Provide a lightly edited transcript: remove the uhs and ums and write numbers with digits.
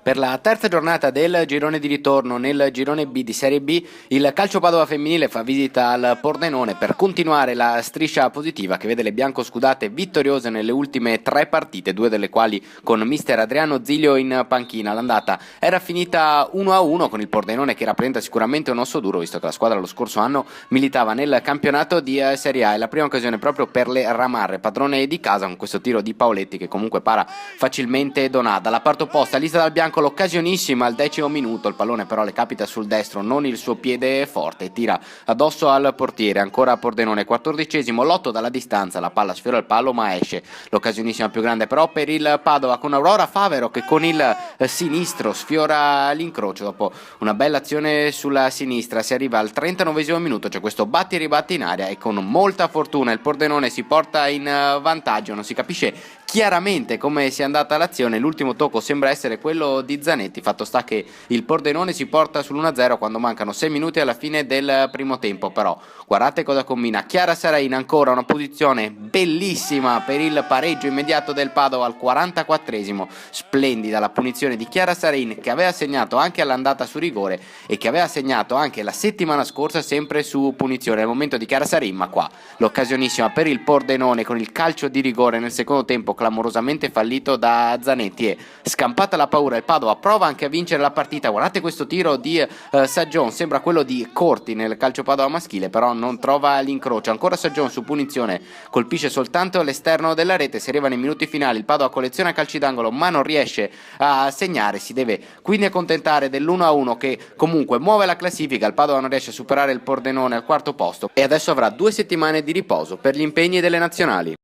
Per la terza giornata del girone di ritorno nel girone B di Serie B, il Calcio Padova femminile fa visita al Pordenone per continuare la striscia positiva che vede le biancoscudate vittoriose nelle ultime 3 partite, 2 delle quali con mister Adriano Zilio in panchina. L'andata era finita 1-1 con il Pordenone che rappresenta sicuramente un osso duro, visto che la squadra lo scorso anno militava nel campionato di Serie A. È la prima occasione proprio per le Ramarre, padrone di casa, con questo tiro di Paoletti che comunque para facilmente Donà. Dalla parte opposta, Lisa Dal Bianco l'occasionissima al 10° minuto, il pallone però le capita sul destro, non il suo piede forte, tira addosso al portiere. Ancora Pordenone, 14°, Lotto dalla distanza, la palla sfiora il palo ma esce. L'occasionissima più grande però per il Padova, con Aurora Favero che con il sinistro sfiora l'incrocio. Dopo una bella azione sulla sinistra si arriva al 39° minuto, c'è questo batti e ribatti in aria e con molta fortuna il Pordenone si porta in vantaggio. Non si capisce chiaramente come sia andata l'azione, l'ultimo tocco sembra essere quello di Zanetti, fatto sta che il Pordenone si porta sull'1-0 quando mancano 6 minuti alla fine del primo tempo. Però guardate cosa combina Chiara Sarain, ancora una posizione bellissima per il pareggio immediato del Padova al 44°, splendida la punizione di Chiara Sarain che aveva segnato anche all'andata su rigore e che aveva segnato anche la settimana scorsa sempre su punizione. Al momento di Chiara Sarain, ma qua l'occasionissima per il Pordenone con il calcio di rigore nel secondo tempo clamorosamente fallito da Zanetti, e scampata la paura il Padova prova anche a vincere la partita. Guardate questo tiro di Saggion, sembra quello di Corti nel calcio Padova maschile, però non trova l'incrocio. Ancora Saggion su punizione colpisce soltanto l'esterno della rete. Si arriva nei minuti finali, il Padova colleziona calci d'angolo ma non riesce a segnare, si deve quindi accontentare dell'1-1 che comunque muove la classifica. Il Padova non riesce a superare il Pordenone al quarto posto e adesso avrà 2 settimane di riposo per gli impegni delle nazionali.